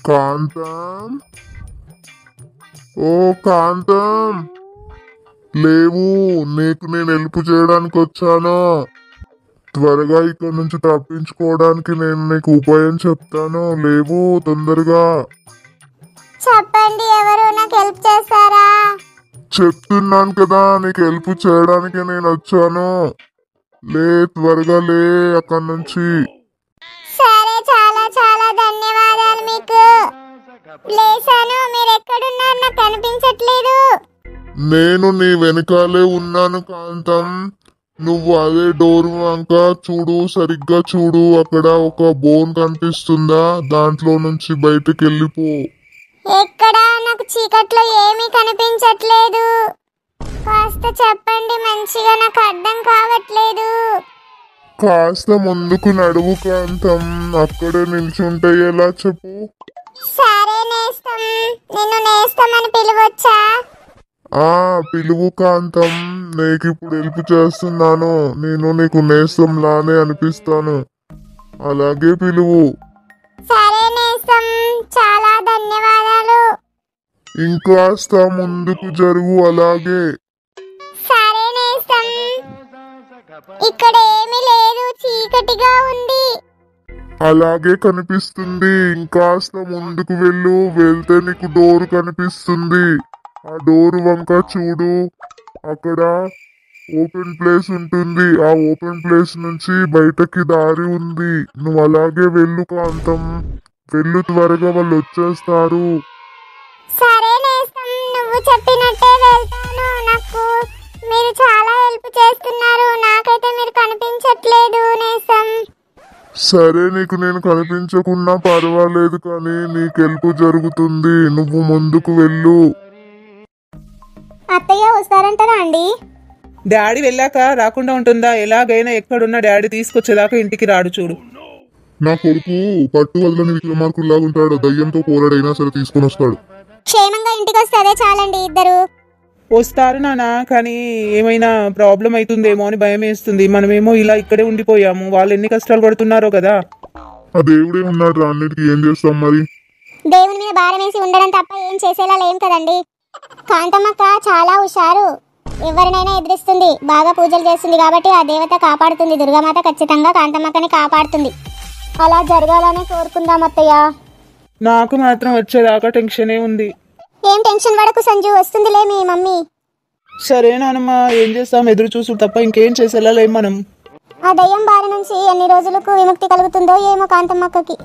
కాంతం, ఓ కాంతం, లేవు. నీకు నేను హెల్ప్ చేయడానికి వచ్చాను. త్వరగా ఇక్కడ నుంచి తప్పించుకోవడానికి నేను నీకు ఉపాయం చెప్తాను. లేవు, తొందరగా. చెప్పండి, ఎవరు నాకు హెల్ప్ చేస్తారా? చెప్తున్నాను కదా, నీకు హెల్ప్ చేయడానికి నేను వచ్చాను. లే, త్వరగా లే అక్కడి నుంచి. సరే, చాలా చాలా ధన్యవాదాలు మీకు. లేసాను. మీరు ఎక్కడున్నారు? నాకు కనిపించట్లేదు. నేను నీ వెనకాలే ఉన్నాను కాంతం. నువ్వు అదే డోర్ వంక చూడు, సరిగ్గా చూడు. అక్కడ ఒక బోన్ కనిపిస్తుందా? దాంట్లో నుంచి బయటకు వెళ్ళిపో. ఎక్కడ? నాకు చీకట్లో ఏమీ కనిపించట్లేదు. కాస్త చెప్పండి మంచిగా, నాకు అర్థం కావట్లేదు. కాస్త ముందుకు నడువు కాంతం. అక్కడే నిల్చుంటే ఎలా చెప్పు? సరే నేస్తం. నిన్ను నేస్తామని పిలవచ్చా? ఆ, పిలువు కాంతం. నీకు ఇప్పుడు హెల్ప్ చేస్తున్నాను. నేను నీకు నేస్తంలానే అనిపిస్తాను. అలాగే పిలువు. సరే నేస్తం, చాలా ధన్యవాదాలు. ఇంకాస్త ముందుకు జరుగు. అలాగే. సరే నేస్తం. ఇక్కడ ఏమీ లేదు, చీకటిగా ఉంది. అలాగే కనిపిస్తుంది. ఇంకాస్త ముందుకు వెళ్తే నీకు డోర్ కనిపిస్తుంది. ఆ డోర్ వంక చూడు. అక్కడ ఓపెన్ ప్లేస్ ఉంటుంది. ఆ ఓపెన్ ప్లేస్ నుంచి బయటకి దారి ఉంది. నువ్వు అలాగే వెళ్ళు కాంతం. వెళ్ళు, త్వరగా వాళ్ళు వచ్చేస్తారు. సరే నేస్తం, నువ్వు చెప్పినట్టే వెళ్తాను. నాకు మీరు చాలా హెల్ప్ చేస్తున్నారు. నాకైతే మీరు కనిపించట్లేదు నేస్తం. సరే, నీకు నేను కనిపించకున్నా పర్వాలేదు, కానీ నీకు హెల్ప్ జరుగుతుంది. నువ్వు ముందుకు వెళ్ళు. అత్తయ్య వస్తారంటారా అండి? డాడీ వెళ్ళాక రాకుండా ఉంటుందా? ఎలాగైనా ఎక్కడున్నా డాడీ తీసుకొచ్చేదాకా ఇంటికి రాడు చూడు. నా కొడుకు పట్టు వదలని విక్రమార్కుల్లాగా ఉంటాడు. దయ్యంతో పోరాడైనా సరే తీసుకొని వస్తాడు. క్షేమంగా ఇంటికి వస్తే అదే చాలండి. ఇద్దరు వస్తారు నాన్న, కానీ ఏమైనా ప్రాబ్లం అవుతుందేమో అని భయం వేస్తుంది. మనమేమో ఇలా ఇక్కడే ఉండిపోయాము. వాళ్ళు ఎన్ని కష్టాలు పడుతున్నారో కదా. ఆ దేవుడే ఉన్నాడు రా, అన్నిటికీ ఏం చేస్తాం మరి. దేవుని మీద భారం వేసి ఉండడం తప్ప ఏం చేసేలా లేం కదండి. కాంతమ్మక్క చాలా హుషారు. ఎవరినైనా ఎదిరిస్తుంది. బాగా పూజలు చేస్తుంది కాబట్టి ఆ దేవత కాపాడుతుంది. దుర్గామాత ఖచ్చితంగా కాంతమ్మక్కని కాపాడుతుంది. అలా జరగాలని కోరుకుందాం అత్తయ్య. నాకు మాత్రం వచ్చేదాకా టెన్షనే ఉంది. ఏం టెన్షన్ పడకు సంజు, వస్తుందిలే మీ మమ్మీ. సరే నానమ్మ, ఏం చేస్తాం? ఎదురు చూసు తప్ప ఇంకేం చేసేలా లేం మనం. ఆ దయ్యం బారి నుంచి ఎన్ని రోజులకు విముక్తి కలుగుతుందో ఏమో కాంతమ్మక్కకి.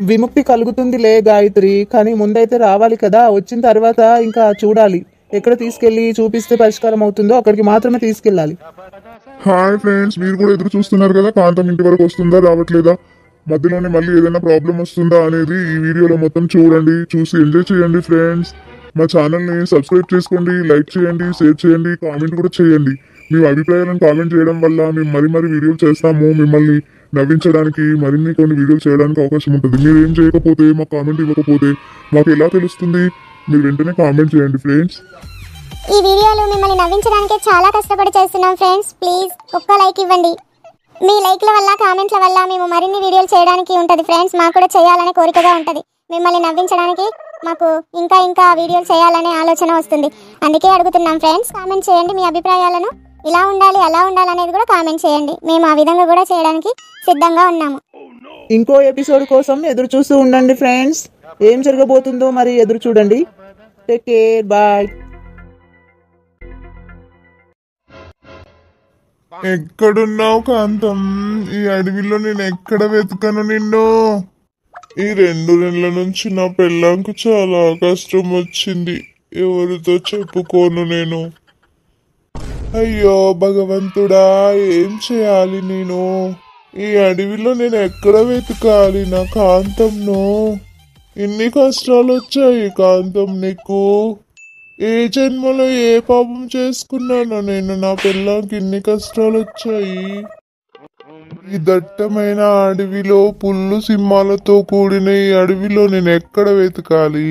విముక్తి కలుగుతుందిలే గాయత్రి, కానీ ముందైతే రావాలి కదా. వచ్చిన తర్వాత ఇంకా చూడాలి. ఎక్కడ తీసుకెళ్లి చూపిస్తే పరిష్కారం అవుతుందో అక్కడికి మాత్రమే తీసుకెళ్ళాలి. హాయ్ ఫ్రెండ్స్, మీరు కూడా ఎదురు చూస్తున్నారు కదా కాంతం ఇంటి వరకు వస్తుందా రావట్లేదా, మధ్యలోనే మళ్ళీ ఏదైనా ప్రాబ్లం వస్తుందా అనేది ఈ వీడియోలో మొత్తం చూడండి. చూసి ఎంజాయ్ చేయండి ఫ్రెండ్స్. మా ఛానల్ని సబ్స్క్రైబ్ చేసుకోండి, లైక్ చేయండి, షేర్ చేయండి, కామెంట్ కూడా చేయండి. మీ అభిప్రాయాలను కామెంట్ చేయడం వల్ల మేము మరి వీడియోలు చేస్తాము. మిమ్మల్ని నవ్వించడానికి మరిన్ని కొన్ని వీడియోలు చేయడానికి అవకాశం ఉంటుంది. మీరు ఏం చేయకపోతే, మాకు కామెంట్ ఇవ్వకపోతే మాకు ఎలా తెలుస్తుంది? మీరు వెంటనే కామెంట్ చేయండి ఫ్రెండ్స్. ఈ వీడియోలు మిమ్మల్ని నవ్వించడానికి చాలా కష్టపడి చేస్తున్నాం ఫ్రెండ్స్. ప్లీజ్ ఒక్క లైక్ ఇవ్వండి. మీ లైక్ల వల్ల, కామెంట్ల వల్ల మేము మరిన్ని వీడియోలు చేయడానికి ఉంటుంది ఫ్రెండ్స్. మాకు కూడా చేయాలనే కోరికగా ఉంటుంది. మిమ్మల్ని నవ్వించడానికి మాకు ఇంకా వీడియోలు చేయాలనే ఆలోచన వస్తుంది. అందుకే అడుగుతున్నాం ఫ్రెండ్స్, కామెంట్ చేయండి. మీ అభిప్రాయాలను ఇలా ఉండాలి, అలా ఉండాలి అనేది కూడా కామెంట్ చేయండి. మేము ఆ విధంగా కూడా చేయడానికి సిద్ధంగా ఉన్నాము. ఇంకో ఎపిసోడ్ కోసం ఎదురు చూస్తూ ఉండండి ఫ్రెండ్స్. ఏం జరగబోతుందో మరి ఎదురు చూడండి. Take care, bye. ఎక్కడున్నావు కాంతం? ఈ అడవిలో నేను ఎక్కడ వెతుకను నిన్ను? ఈ 2 నెలల నుంచి నా పెళ్ళాంకు చాలా కష్టం వచ్చింది. ఎవరితో చెప్పుకోను నేను. అయ్యో భగవంతుడా, ఏం చేయాలి నేను? ఈ అడవిలో నేను ఎక్కడ వెతకాలి నా కాంతంను? ఇన్ని కష్టాలు వచ్చాయి కాంతం నీకు. ఏ జన్మలో ఏ పాపం చేసుకున్నానో నేను? నా పిల్లకి ఇన్ని కష్టాలు వచ్చాయి. ఈ దట్టమైన అడవిలో, పుల్లు సింహాలతో కూడిన ఈ అడవిలో నేను ఎక్కడ వెతకాలి?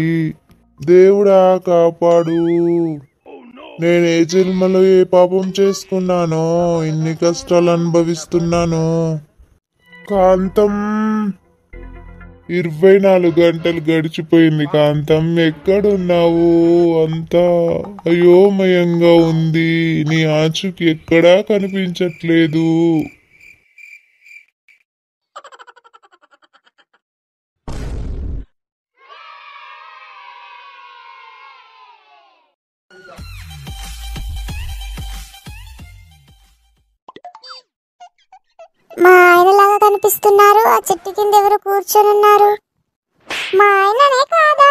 దేవుడా కాపాడు. నేను ఏ జన్మలో ఏ పాపం చేసుకున్నానో ఇన్ని కష్టాలు అనుభవిస్తున్నాను. కాంతం, 24 గంటలు గడిచిపోయింది కాంతం, ఎక్కడున్నావు? అంతా అయోమయంగా ఉంది, నీ ఆచూకి ఎక్కడా కనిపించట్లేదు. మా ఆయనలాగా కనిపిస్తున్నారు. ఆ చెట్టు కింద ఎవరు కూర్చొని ఉన్నారు? మా ఆయననే కాదా?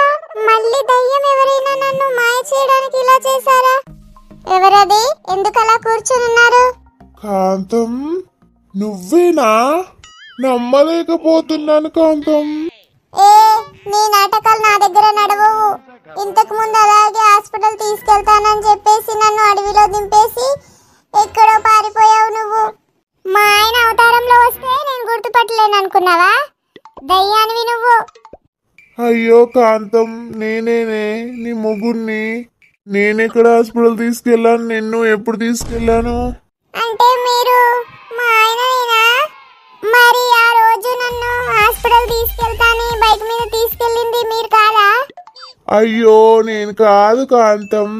మళ్ళీ దయ్యం ఎవరైనా నన్ను మాయ చేయడానికి ఇలా చేశారా? ఎవరది? ఎందుకు అలా కూర్చొని ఉన్నారు? కాంతం, నువ్వేనా? నమ్మలేకపోతున్నాను కాంతం. ఏ, నీ నాటకాలు నా దగ్గర నడవవు. ఇంతకు ముందు అలాగే హాస్పిటల్ తీసుకెళ్తానని చెప్పేసి నన్ను అడవిలో దింపేసి ఎక్కడో పారిపోయావు నువ్వు. మా ఆయన అవతారంలో వస్తే నేను గుర్తుపట్టలేను అనుకున్నావా? దయ్యానివి నువ్వు. అయ్యో కాంతం, నేనేనే నీ మొగుణ్ణి. నేనెక్కడ హాస్పిటల్ తీసుకెళ్ళాను? నిన్ను ఎప్పుడు తీసుకెళ్ళాను? అంటే మీరు మా ఆయననేనా? మరి ఆ రోజు నన్ను హాస్పిటల్ తీసుకెళ్తాని బైక్ మీద తీసుకెళ్ళింది మీరు కాదా? అయ్యో నేను కాదు కాంతం,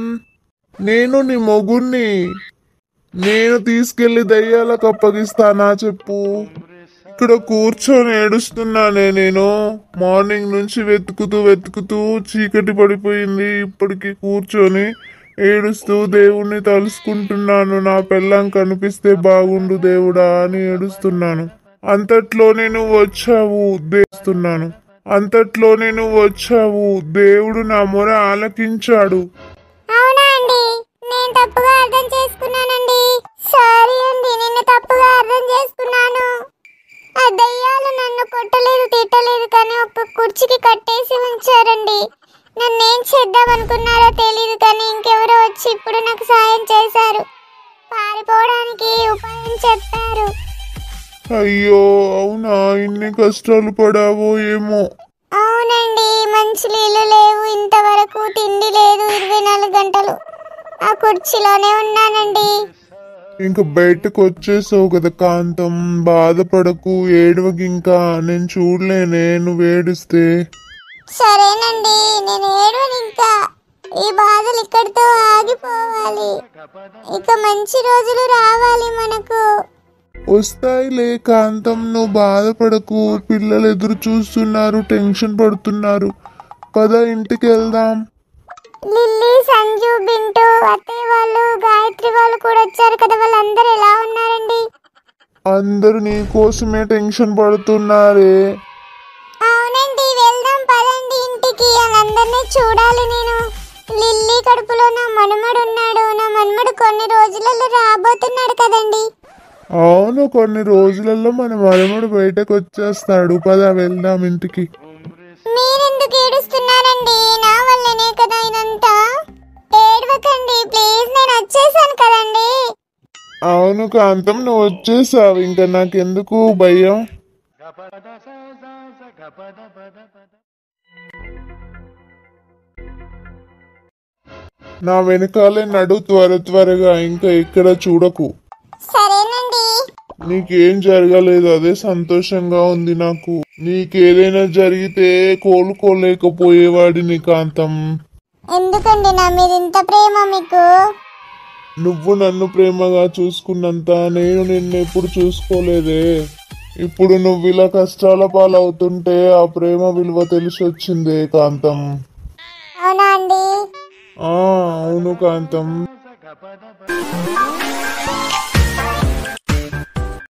నేను నీ మొగుణ్ణి. నేను తీసుకెళ్లి దయ్యాలకు అప్పగిస్తానా చెప్పు? ఇక్కడ కూర్చొని ఏడుస్తున్నానే నేను. మార్నింగ్ నుంచి వెతుకుతూ చీకటి పడిపోయింది. ఇప్పటికి కూర్చొని ఏడుస్తూ దేవుణ్ణి తలుసుకుంటున్నాను. నా పెళ్ళాం కనిపిస్తే బాగుండు దేవుడా అని ఏడుస్తున్నాను. అంతట్లోనే నువ్వు వచ్చావు. దేవుడు నా మొర ఆలకించాడు. అవునా అండి? నేను తప్పుగా అర్థం చేసుకున్నానండి. సారీ అండి, నిన్ను తప్పుగా అర్థం చేసుకున్నాను. ఆ దయ్యాలు నన్ను కొట్టలేదు, తిట్టలేదు, కానీ ఒక కుర్చీకి కట్టేసి ఉంచారండి. నన్నేం చేద్దాం అనుకున్నారో తెలియదు, కానీ ఇంకెవరో వచ్చి ఇప్పుడు నాకు సాయం చేశారు. పారిపోవడానికి ఉపాయం చెప్పారు. అయ్యో అవునా, ఇన్ని కష్టాలు పడావో ఏమో. అవునండి, మంచి నీళ్ళు లేవు, ఇంతవరకు తిండి లేదు. 24 గంటలు ఆ కుర్చీలోనే ఉన్నానండి. ఇంక బయటకు వచ్చేసావు కదా కాంతం, బాధపడకు, ఏడవకి. ఇంకా నేను చూడలేనే నువ్వు ఏడిస్తే. సరేనండి, నేను ఏడవను. ఇంకా ఈ బాధలు ఇక్కడితో ఆగిపోవాలి. ఇక మంచి రోజులు రావాలి మనకు. వస్తాయిలే కాంతం, నువ్వు బాధపడకు. పిల్లలు ఎదురు చూస్తున్నారు, టెన్షన్ పడుతున్నారు. పద ఇంటికి వెళ్దాం. లిల్లీ, సంజు, బింటు, అత్తయ్య వాళ్ళు, గాయత్రి వాళ్ళు కూడా వచ్చారు కదా. వాళ్ళందరూ ఎలా ఉన్నారండి? అందరూ నీ కోసమే టెన్షన్ పడుతున్నారే. అవునండి, వెళ్దాం పదండి ఇంటికి. వాళ్ళందరినీ చూడాలి నేను. లిల్లీ కడుపులో నా మనుమడు ఉన్నాడు. నా మనుమడు కొన్ని రోజులలో రాబోతున్నాడు కదండి. అవును, కొన్ని రోజులలో మన మనుమడు బయటకు వచ్చేస్తాడు. పద వెళ్దాం ఇంటికి. మీరెందుకు ఏడుస్తున్నారండి? నా వల్లనే కదా ఇదంతా. ఏడవకండి ప్లీజ్, నేను వచ్చేసాను కదండి. అవును కాంతం, నువ్వు వచ్చేసావు. ఇంకా నాకెందుకు భయం. నా వెనకాలే నడు త్వరగా. ఇంకా ఇక్కడ చూడకు. సరేనండి. నీకేం జరగలేదు, అదే సంతోషంగా ఉంది నాకు. నీకేదైనా జరిగితే కోలుకోలేకపోయేవాడిని కాంతం. ఎందుకండి నా మీద ఇంత ప్రేమ మీకు? నువ్వు నన్ను ప్రేమగా చూసుకున్నంత నేను నిన్ను ఎప్పుడు చూసుకోలేదే. ఇప్పుడు నువ్వు ఇలా కష్టాల పాలవుతుంటే ఆ ప్రేమ విలువ తెలిసి వచ్చిందే కాంతం. అవునా అండి? అవును కాంతం.